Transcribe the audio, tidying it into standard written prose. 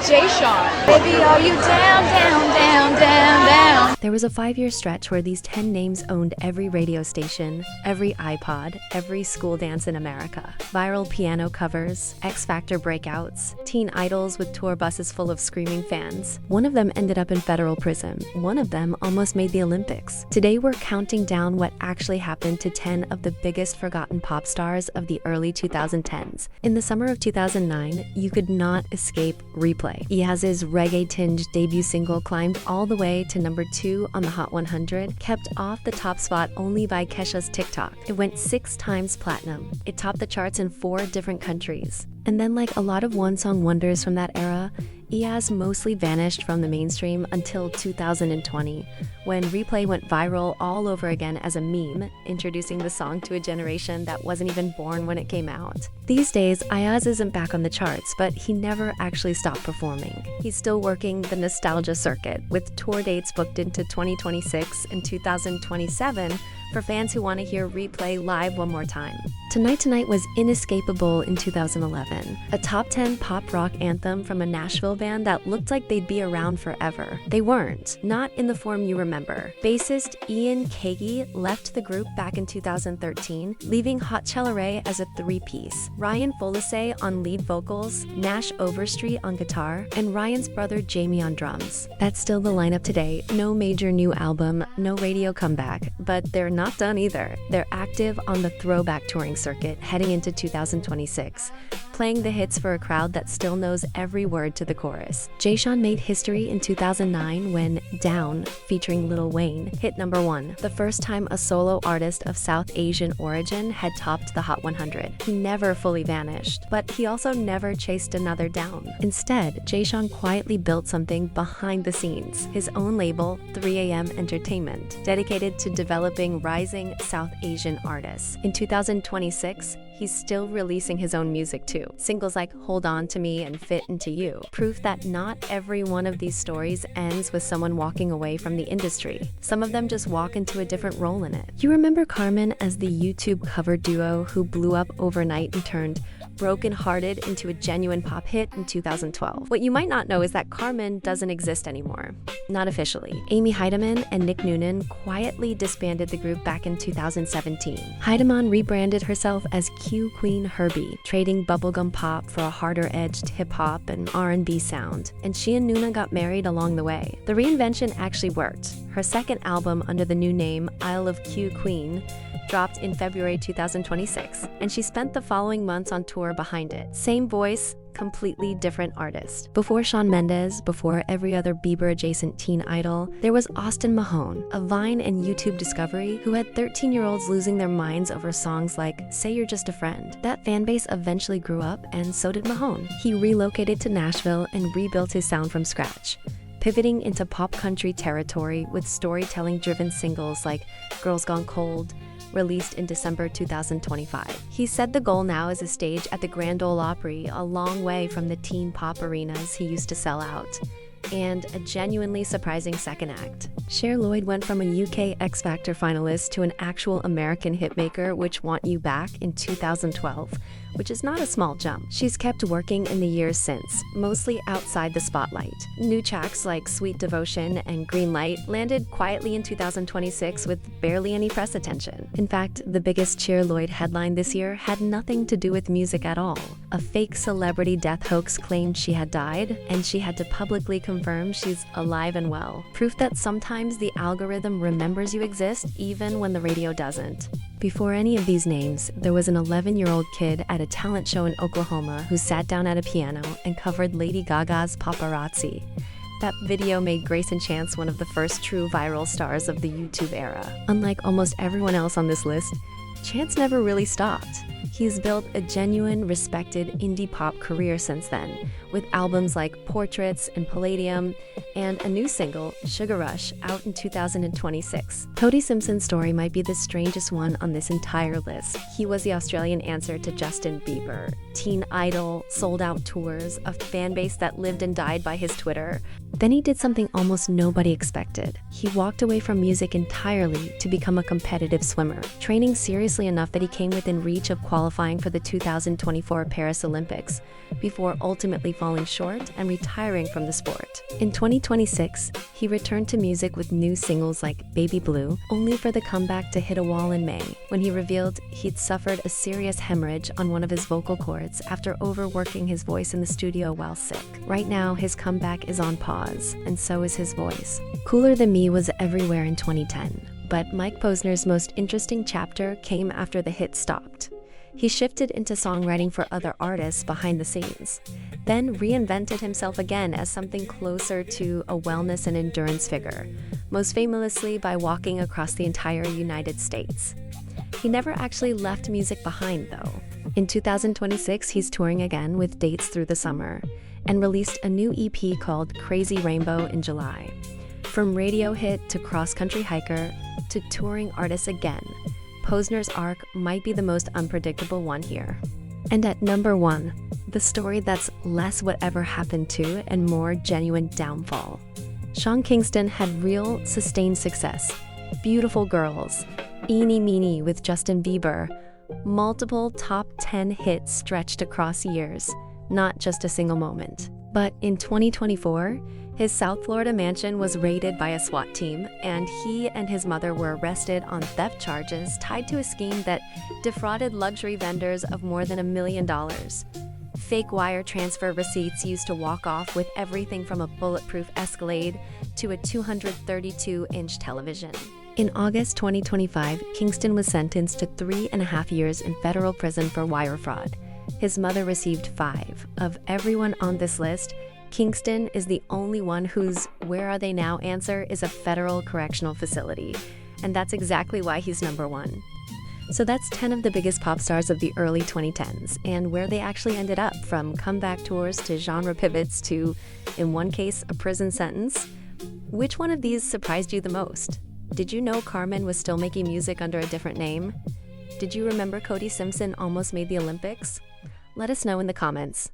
Jay Sean. Baby, are you down, down, down, down, down? There was a 5-year stretch where these 10 names owned every radio station, every iPod, every school dance in America. Viral piano covers, X Factor breakouts, teen idols with tour buses full of screaming fans. One of them ended up in federal prison. One of them almost made the Olympics. Today we're counting down what actually happened to 10 of the biggest forgotten pop stars of the early 2010s. In the summer of 2009, you could not escape Replay. Iaz's reggae-tinged debut single climbed all the way to number 2 on the Hot 100, kept off the top spot only by Kesha's TikTok. It went 6 times platinum. It topped the charts in 4 different countries. And then, like a lot of one-song wonders from that era, Iaz mostly vanished from the mainstream until 2020, when Replay went viral all over again as a meme, introducing the song to a generation that wasn't even born when it came out. These days, Iaz isn't back on the charts, but he never actually stopped performing. He's still working the nostalgia circuit, with tour dates booked into 2026 and 2027 for fans who want to hear Replay live one more time. Tonight Tonight was inescapable in 2011, a top 10 pop rock anthem from a Nashville band that looked like they'd be around forever. They weren't, not in the form you remember. Bassist Ian Kagi left the group back in 2013, leaving Hot Ray as a 3-piece. Ryan Folasay on lead vocals, Nash Overstreet on guitar, and Ryan's brother Jamie on drums. That's still the lineup today. No major new album, no radio comeback, but they're not done either. They're active on the throwback touring circuit heading into 2026, playing the hits for a crowd that still knows every word to the chorus. Jay Sean made history in 2009 when Down, featuring Lil Wayne, hit number 1, the first time a solo artist of South Asian origin had topped the Hot 100. He never fully vanished, but he also never chased another down. Instead, Jay Sean quietly built something behind the scenes, his own label, 3AM Entertainment, dedicated to developing rising South Asian artists. In 2026, he's still releasing his own music too. Singles like Hold On To Me and Fit Into You. Proof that not every one of these stories ends with someone walking away from the industry. Some of them just walk into a different role in it. You remember Carmen as the YouTube cover duo who blew up overnight and turned Broken Hearted into a genuine pop hit in 2012. What you might not know is that Carmen doesn't exist anymore. Not officially. Amy Heidemann and Nick Noonan quietly disbanded the group back in 2017. Heidemann rebranded herself as Q Queen Herbie, trading bubblegum pop for a harder-edged hip-hop and R&B sound. And she and Noonan got married along the way. The reinvention actually worked. Her second album under the new name Isle of Q Queen dropped in February 2026, and she spent the following months on tour behind it. Same voice, completely different artist. Before Shawn Mendes, before every other Bieber-adjacent teen idol, there was Austin Mahone, a Vine and YouTube discovery who had 13-year-olds losing their minds over songs like Say You're Just a Friend. That fanbase eventually grew up, and so did Mahone. He relocated to Nashville and rebuilt his sound from scratch, pivoting into pop country territory with storytelling-driven singles like Girls Gone Cold, released in December 2025. He said the goal now is a stage at the Grand Ole Opry, a long way from the teen pop arenas he used to sell out, and a genuinely surprising second act. Cher Lloyd went from a UK X Factor finalist to an actual American hitmaker, which Want You Back in 2012, which is not a small jump. She's kept working in the years since, mostly outside the spotlight. New tracks like Sweet Devotion and Green Light landed quietly in 2026 with barely any press attention. In fact, the biggest Cher Lloyd headline this year had nothing to do with music at all. A fake celebrity death hoax claimed she had died, and she had to publicly confirm she's alive and well. Proof that sometimes the algorithm remembers you exist even when the radio doesn't. Before any of these names, there was an 11-year-old kid at a talent show in Oklahoma who sat down at a piano and covered Lady Gaga's Paparazzi. That video made Grayson Chance one of the first true viral stars of the YouTube era. Unlike almost everyone else on this list, Chance never really stopped. He's built a genuine, respected indie pop career since then, with albums like Portraits and Palladium, and a new single, Sugar Rush, out in 2026. Cody Simpson's story might be the strangest one on this entire list. He was the Australian answer to Justin Bieber. Teen Idol, sold-out tours, a fan base that lived and died by his Twitter. Then he did something almost nobody expected. He walked away from music entirely to become a competitive swimmer, training seriously enough that he came within reach of qualifying for the 2024 Paris Olympics, before ultimately falling short and retiring from the sport. In 2026, he returned to music with new singles like Baby Blue, only for the comeback to hit a wall in May, when he revealed he'd suffered a serious hemorrhage on one of his vocal cords after overworking his voice in the studio while sick. Right now, his comeback is on pause, and so is his voice. Cooler Than Me was everywhere in 2010, but Mike Posner's most interesting chapter came after the hit stopped. He shifted into songwriting for other artists behind the scenes, then reinvented himself again as something closer to a wellness and endurance figure, most famously by walking across the entire United States. He never actually left music behind, though. In 2026, he's touring again with dates through the summer, and released a new EP called Crazy Rainbow in July. From radio hit to cross-country hiker to touring artist again, Posner's arc might be the most unpredictable one here. And at number 1, the story that's less whatever happened to and more genuine downfall. Sean Kingston had real, sustained success. Beautiful Girls, Eeny Meeny with Justin Bieber, multiple top 10 hits stretched across years, not just a single moment. But in 2024, his South Florida mansion was raided by a SWAT team, and he and his mother were arrested on theft charges tied to a scheme that defrauded luxury vendors of more than $1 million. Fake wire transfer receipts used to walk off with everything from a bulletproof Escalade to a 232-inch television. In August 2025, Kingston was sentenced to 3.5 years in federal prison for wire fraud. His mother received 5. Of everyone on this list, Kingston is the only one whose "Where Are They Now" answer is a federal correctional facility. And that's exactly why he's number 1. So that's 10 of the biggest pop stars of the early 2010s, and where they actually ended up, from comeback tours to genre pivots to, in one case, a prison sentence. Which one of these surprised you the most? Did you know Carmen was still making music under a different name? Did you remember Cody Simpson almost made the Olympics? Let us know in the comments.